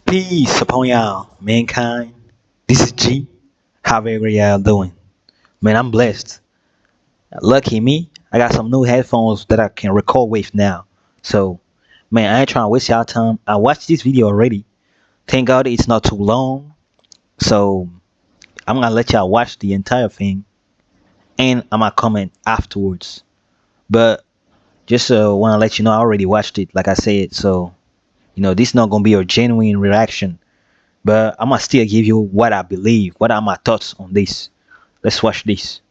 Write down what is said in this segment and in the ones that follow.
Peace upon y'all, mankind. This is G. How are y'all doing? Man, I'm blessed. Lucky me, I got some new headphones that I can record with now. So, man, I ain't trying to waste y'all time. I watched this video already. Thank God it's not too long. So, I'm gonna let y'all watch the entire thing, and I'm gonna comment afterwards. But just wanna let you know I already watched it, like I said. So, this not gonna be a genuine reaction. But I'm gonna still give you what I believe. What are my thoughts on this? Let's watch this.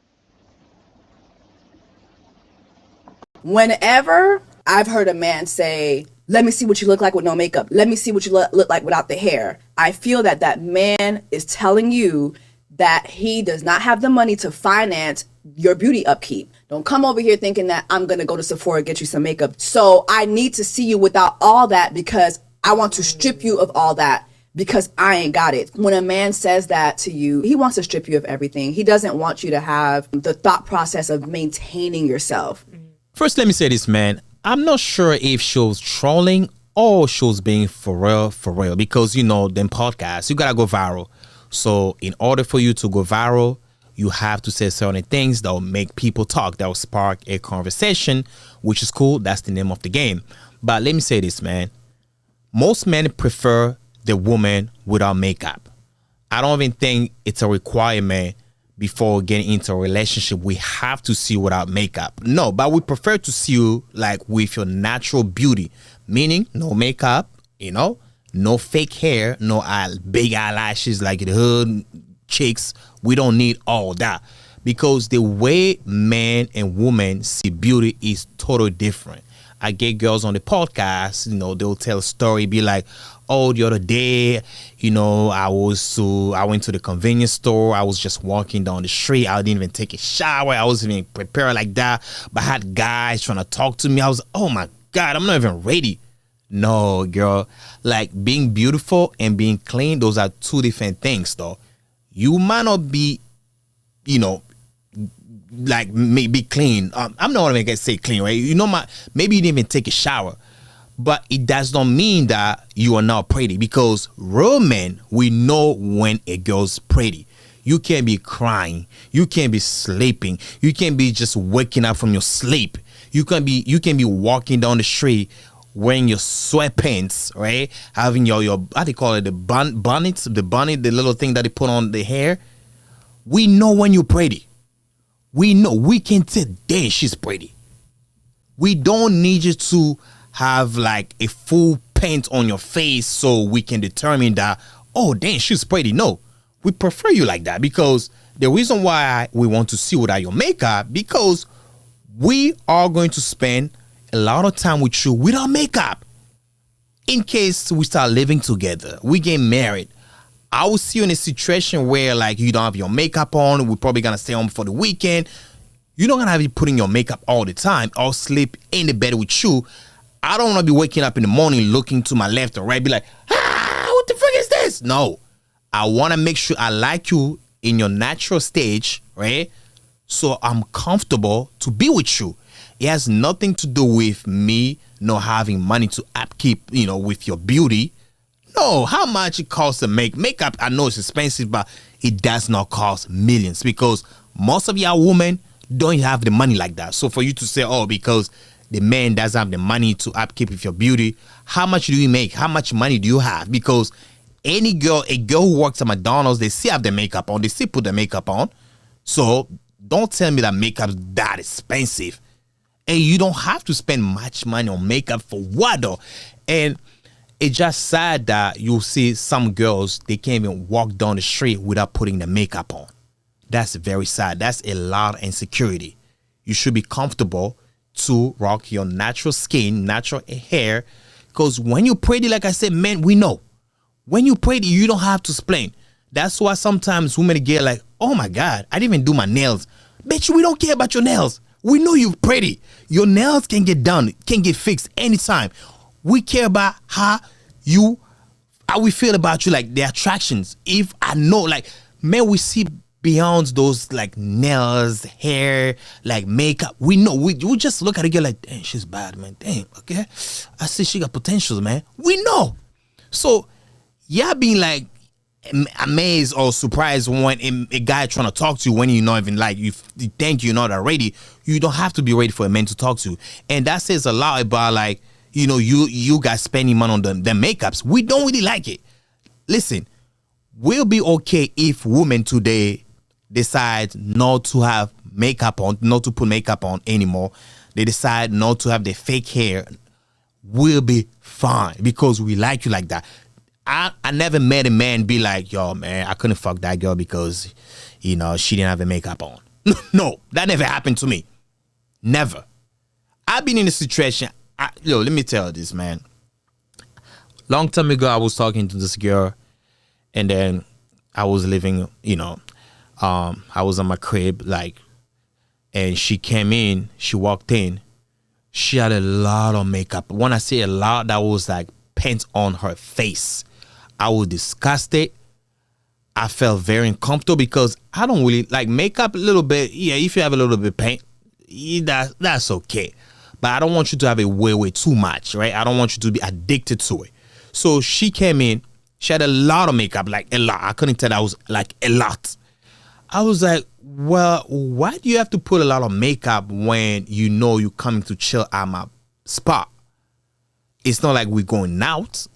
Whenever I've heard a man say, let me see what you look like with no makeup, let me see what you look like without the hair, I feel that that man is telling you that he does not have the money to finance your beauty upkeep. Don't come over here thinking that I'm going to go to Sephora and get you some makeup. So I need to see you without all that because I want to strip you of all that because I ain't got it. When a man says that to you, he wants to strip you of everything. He doesn't want you to have the thought process of maintaining yourself. First, let me say this, man. I'm not sure if she was trolling or she was being for real, because them podcasts, you gotta go viral. So in order for you to go viral, you have to say certain things that will make people talk, that will spark a conversation, which is cool. That's the name of the game. But let me say this, man. Most men prefer the woman without makeup. I don't even think it's a requirement before getting into a relationship. We have to see you without makeup. No, but we prefer to see you like with your natural beauty, meaning no makeup, no fake hair, no big eyelashes like the hood chicks. We don't need all that because the way men and women see beauty is totally different. I get girls on the podcast, they'll tell a story, be like, oh, the other day, I went to the convenience store. I was just walking down the street. I didn't even take a shower. I wasn't even prepared like that. But I had guys trying to talk to me. I was, oh my God, I'm not even ready. No, girl. Like being beautiful and being clean, those are two different things, though. You might not be, like maybe clean. I'm not even gonna say clean, right? Maybe you didn't even take a shower. But it does not mean that you are not pretty, because real men, we know when a girl's pretty. You can't be crying. You can't be sleeping. You can't be just waking up from your sleep. You can be walking down the street wearing your sweatpants, right? Having your how do you call it, the bonnet, the little thing that they put on the hair. We know when you're pretty. We know. We can say, dang, she's pretty. We don't need you to have like a full paint on your face so we can determine that, oh, dang, she's pretty. No, we prefer you like that because the reason why we want to see without your makeup, because we are going to spend a lot of time with you without makeup. In case we start living together, we get married, I will see you in a situation where like you don't have your makeup on. We're probably gonna stay home for the weekend. You're not gonna have you putting your makeup all the time or sleep in the bed with you. I don't want to be waking up in the morning looking to my left or right, be like, what the frick is this? No, I want to make sure I like you in your natural stage, right? So I'm comfortable to be with you. It has nothing to do with me not having money to upkeep, with your beauty. No, how much it costs to make makeup? I know it's expensive, but it does not cost millions because most of y'all women don't have the money like that. So for you to say, oh, because the man doesn't have the money to upkeep with your beauty, how much do you make? How much money do you have? Because a girl who works at McDonald's, they still have their makeup on. They still put their makeup on. So don't tell me that makeup's that expensive. And you don't have to spend much money on makeup for what though? And it's just sad that you see some girls, they can't even walk down the street without putting the makeup on. That's very sad. That's a lot of insecurity. You should be comfortable to rock your natural skin, natural hair. Because when you're pretty, like I said, men, we know. When you're pretty, you don't have to explain. That's why sometimes women get like, oh my God, I didn't even do my nails. Bitch, we don't care about your nails. We know you're pretty. Your nails can get done, can get fixed anytime. We care about how we feel about you, like the attractions. If I know, like, man, we see beyond those like nails, hair, like makeup. We know. We just look at a girl like, dang, she's bad, man. Dang, okay. I see she got potentials, man. We know. So yeah, being like amazed or surprised when a guy trying to talk to you when you're not even like you think you're not ready. You don't have to be ready for a man to talk to, and that says a lot about like you guys spending money on the makeups. We don't really like it. Listen, we'll be okay if women today decide not to have makeup on, not to put makeup on anymore. They decide not to have the fake hair. We'll be fine because we like you like that. I never met a man be like, yo, man, I couldn't fuck that girl because, she didn't have a makeup on. No, that never happened to me. Never. I've been in a situation. Let me tell you this, man. Long time ago, I was talking to this girl, and then I was living, I was on my crib, like, and she came in, she walked in, she had a lot of makeup. When I say a lot, that was like paint on her face. I was disgusted. I felt very uncomfortable because I don't really like makeup a little bit. Yeah, if you have a little bit of paint, that's okay. But I don't want you to have it way too much, right? I don't want you to be addicted to it. So she came in, she had a lot of makeup, like a lot. I couldn't tell that was like a lot. I was like, well, why do you have to put a lot of makeup when you're coming to chill at my spot? It's not like we're going out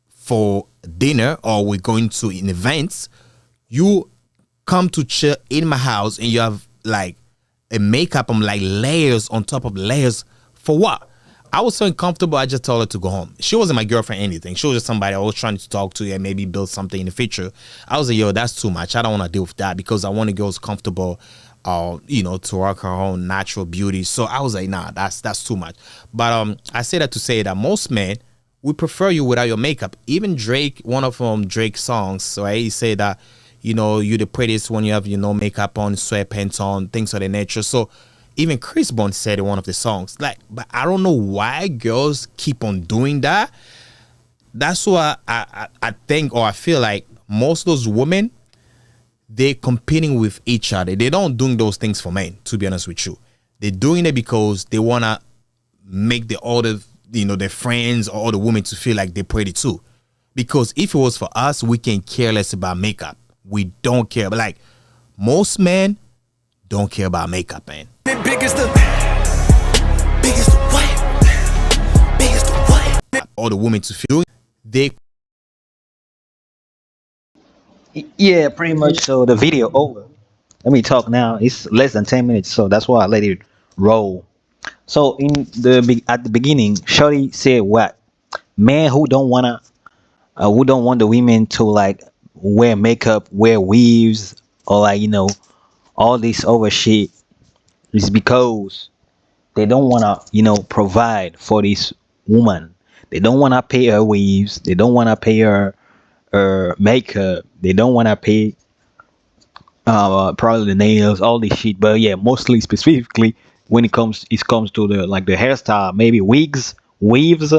for dinner or we're going to an event. You come to chill in my house and you have like a makeup on, like layers on top of layers. For what? I was so uncomfortable, I just told her to go home. She wasn't my girlfriend or anything. She was just somebody I was trying to talk to and maybe build something in the future. I was like, yo, that's too much. I don't want to deal with that because I want a girl's comfortable, to rock her own natural beauty. So I was like, nah, that's too much. But I say that to say that most men would prefer you without your makeup. Even Drake, one of Drake's songs, right? He said that, you're the prettiest when you have, makeup on, sweatpants on, things of that nature. So even Chris Brown said in one of the songs, like, but I don't know why girls keep on doing that. That's why I think, or I feel like most of those women, they're competing with each other. They don't doing those things for men, to be honest with you. They're doing it because they want to make the other, their friends or other women to feel like they're pretty too. Because if it was for us, we can care less about makeup. We don't care. But like, most men don't care about makeup, man. Biggest the what? All the women to feel they. Yeah, pretty much. So the video over. Let me talk now. It's less than 10 minutes, so that's why I let it roll. So at the beginning, Shorty said what? Men who don't want the women to like wear makeup, wear weaves, or like all this over shit is because they don't want to provide for this woman. They don't want to pay her weaves. They don't want to pay her makeup. They don't want to pay probably the nails, all this shit. But yeah, mostly specifically when it comes to the hairstyle, maybe wigs, weaves,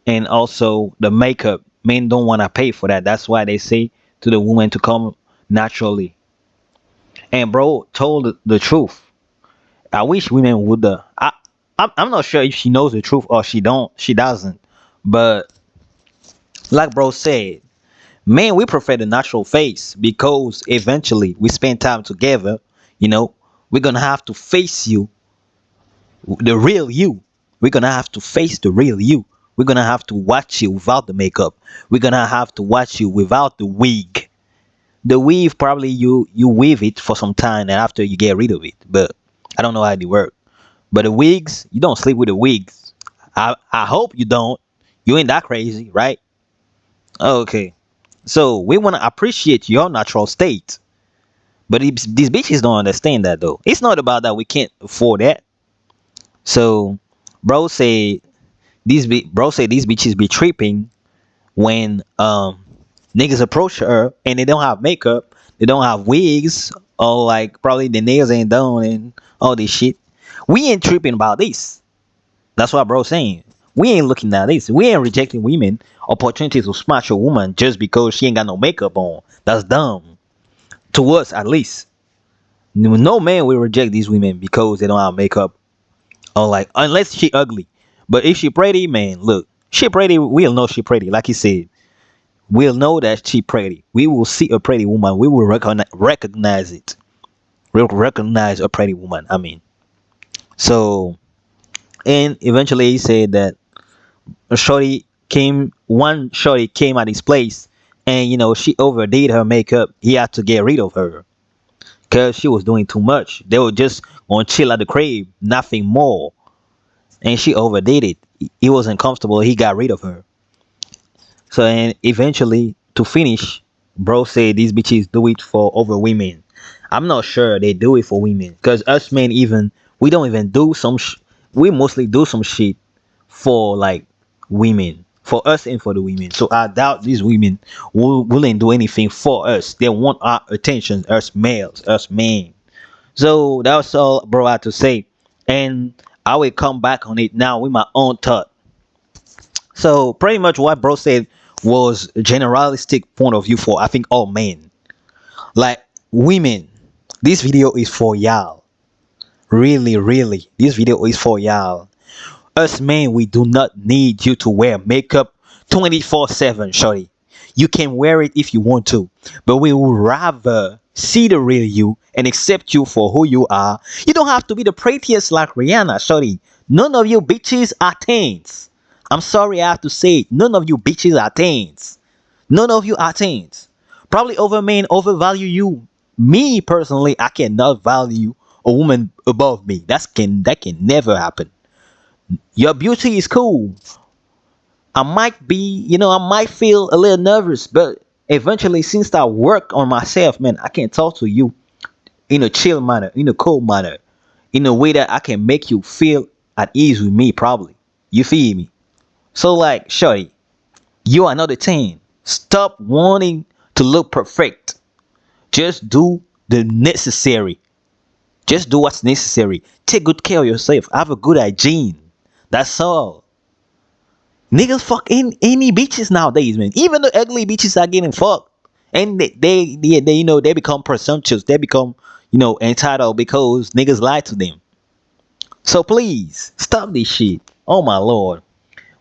and also the makeup. Men don't want to pay for that. That's why they say to the woman to come naturally. And bro told the truth. I wish women would. I'm not sure if she knows the truth or she don't. She doesn't. But like bro said, man, we prefer the natural face because eventually we spend time together. You know, we're gonna have to face you, the real you. We're gonna have to face the real you. We're gonna have to watch you without the makeup. We're gonna have to watch you without the wig. The weave probably you weave it for some time and after you get rid of it. But I don't know how they work. But the wigs, you don't sleep with the wigs. I hope you don't. You ain't that crazy, right? Okay. So we wanna appreciate your natural state. But these bitches don't understand that though. It's not about that we can't afford that. So bro say bro say these bitches be tripping when niggas approach her and they don't have makeup, they don't have wigs, or like probably the nails ain't done and all this shit. We ain't tripping about this. That's what bro saying. We ain't looking at this. We ain't rejecting women opportunities to smash a woman just because she ain't got no makeup on. That's dumb. To us at least. No man will reject these women because they don't have makeup. Or like unless she ugly. But if she pretty, man, look. She pretty, we'll know she pretty, like he said. we'll know that she pretty. We will see a pretty woman. We will recognize it. We'll recognize a pretty woman. I mean, so and eventually he said that one shorty came at his place, and she overdid her makeup. He had to get rid of her because she was doing too much. They were just gonna chill at the crib, nothing more, and she overdid it. He wasn't comfortable. He got rid of her. So and eventually to finish, bro said these bitches do it for over women. I'm not sure they do it for women because us men even we don't even do we mostly do some shit for like women, for us and for the women. So I doubt these women willing do anything for us. They want our attention, us males, us men. So that's all bro I had to say, and I will come back on it now with my own thought. So pretty much what bro said was a generalistic point of view for I think all men. Like women, this video is for y'all. Really, really, this video is for y'all. Us men, we do not need you to wear makeup 24/7, shorty. You can wear it if you want to, but we would rather see the real you and accept you for who you are. You don't have to be the prettiest like Rihanna, shorty. None of you bitches are tens. I'm sorry I have to say it. None of you bitches are tens. None of you are tens. Probably over men overvalue you. Me personally, I cannot value a woman above me. That can never happen. Your beauty is cool. I might feel a little nervous, but eventually, since I work on myself, man, I can talk to you in a chill manner, in a cool manner, in a way that I can make you feel at ease with me, probably. You feel me? So, like, shorty, you are not a 10. Stop wanting to look perfect. Just do the necessary. Just do what's necessary. Take good care of yourself. Have a good hygiene. That's all. Niggas fuck any bitches nowadays, man. Even the ugly bitches are getting fucked, and they become presumptuous. They become entitled because niggas lie to them. So please stop this shit. Oh my lord,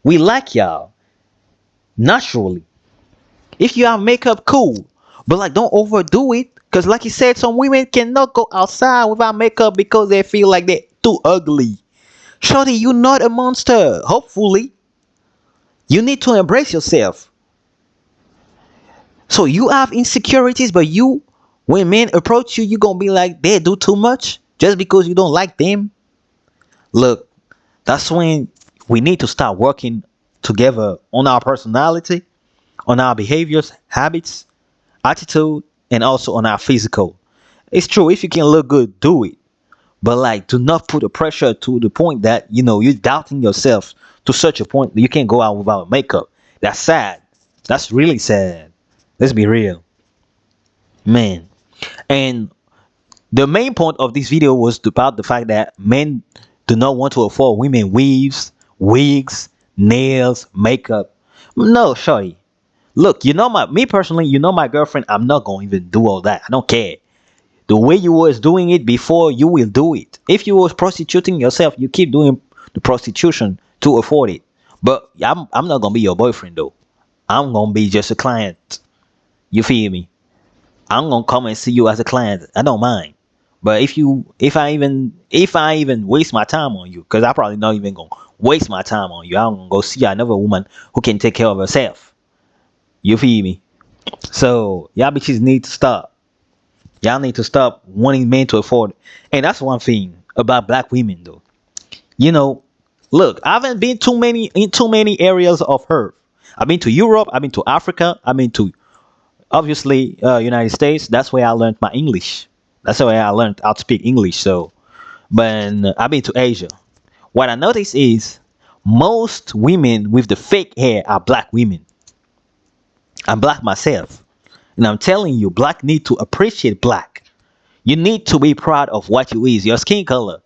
we like y'all naturally. If you have makeup, cool, but like don't overdo it. Cause like you said, some women cannot go outside without makeup because they feel like they're too ugly. Shorty, you're not a monster. Hopefully. You need to embrace yourself. So you have insecurities, but when men approach you, you're gonna be like, they do too much just because you don't like them. Look, that's when we need to start working together on our personality, on our behaviors, habits, attitude, and also on our physical. It's true, if you can look good, do it. But like, do not put the pressure to the point that you're doubting yourself to such a point that you can't go out without makeup. That's sad. That's really sad. Let's be real, man. And the main point of this video was about the fact that men do not want to afford women weaves, wigs, nails, makeup. No, shorty. Look, me personally, my girlfriend. I'm not gonna even do all that. I don't care. The way you was doing it before, you will do it. If you was prostituting yourself, you keep doing the prostitution to afford it. But I'm not gonna be your boyfriend though. I'm gonna be just a client. You feel me? I'm gonna come and see you as a client. I don't mind. But if I even waste my time on you, because I probably not even gonna waste my time on you. I'm gonna go see another woman who can take care of herself. You feel me? So y'all bitches need to stop. Y'all need to stop wanting men to afford. And that's one thing about black women though. Look, I haven't been in too many areas of Earth. I've been to Europe, I've been to Africa, I've been to obviously United States. That's where I learned my English. That's where I learned how to speak English. So, but I've been to Asia. What I noticed is most women with the fake hair are black women. I'm black myself. And I'm telling you, black need to appreciate black. You need to be proud of what you is, your skin color.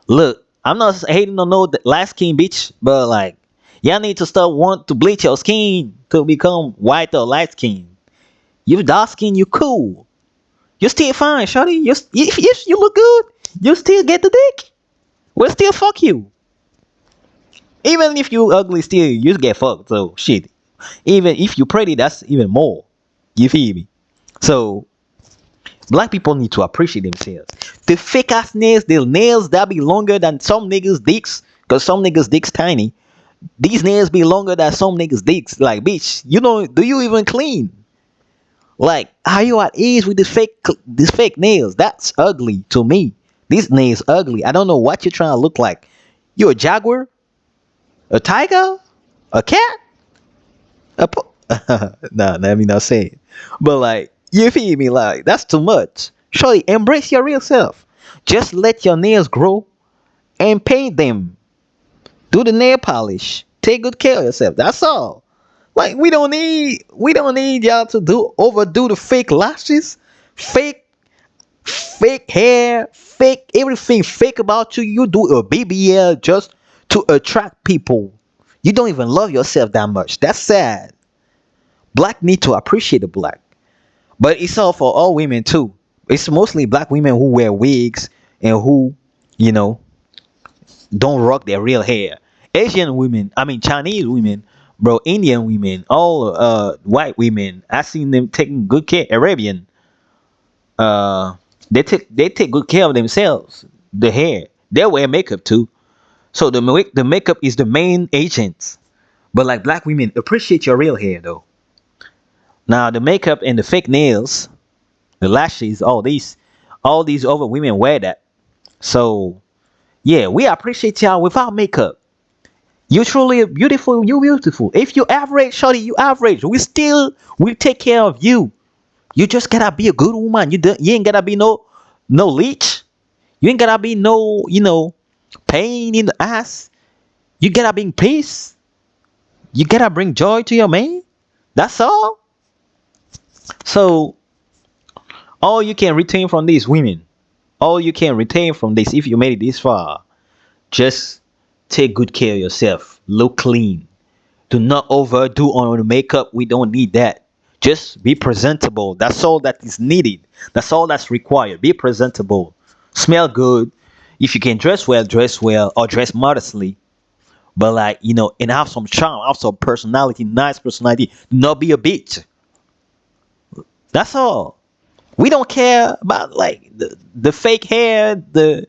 Look, I'm not hating on no light skin bitch, but like, y'all need to stop want to bleach your skin to become white or light skin. You dark skin, you cool. You still fine, shorty. If you look good, you still get the dick. We'll still fuck you. Even if you ugly, still you get fucked. So shit. Even if you pretty, that's even more. You feel me? So black people need to appreciate themselves. The fake ass nails, the nails that be longer than some niggas' dicks, cause some niggas' dicks tiny. These nails be longer than some niggas' dicks. Like, bitch, you know, do you even clean? Like, are you at ease with this fake nails? That's ugly to me. These nails ugly. I don't know what you're trying to look like. You a jaguar? A tiger? A cat? Nah, let me not say it. But like, you feel me? Like, that's too much. Surely embrace your real self. Just let your nails grow and paint them. Do the nail polish. Take good care of yourself. That's all. Like, we don't need y'all to overdo the fake lashes, fake hair, fake everything fake about you. You do a BBL just to attract people. You don't even love yourself that much. That's sad. Black need to appreciate the black. But it's all for all women too. It's mostly black women who wear wigs and who, you know, don't rock their real hair. Asian women, I mean Chinese women, bro, Indian women, all white women. I seen them taking good care. Arabian, they take good care of themselves. The hair, they wear makeup too. So the makeup is the main agent. But like black women, appreciate your real hair though. Now the makeup and the fake nails, the lashes, all these other women wear that. So yeah, we appreciate y'all without makeup. You truly beautiful. You beautiful. If you average, shorty, you average. We take care of you. You just gotta be a good woman. You ain't gotta be no leech. You ain't gotta be no pain in the ass. You gotta bring peace. You gotta bring joy to your man. That's all. So all you can retain from these women, all you can retain from this, if you made it this far, just take good care of yourself. Look clean. Do not overdo on the makeup. We don't need that. Just be presentable. That's all that is needed. That's all that's required. Be presentable. Smell good. If you can dress well, or dress modestly. But like, and have some charm, have some personality, nice personality. Do not be a bitch. That's all. We don't care about like the fake hair, the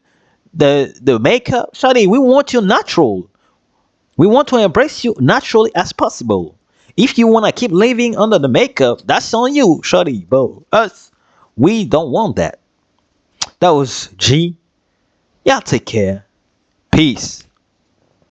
makeup. Shawty, we want you natural. We want to embrace you naturally as possible. If you want to keep living under the makeup, that's on you, shawty, bro. Us, we don't want that. That was G. Y'all take care. Peace.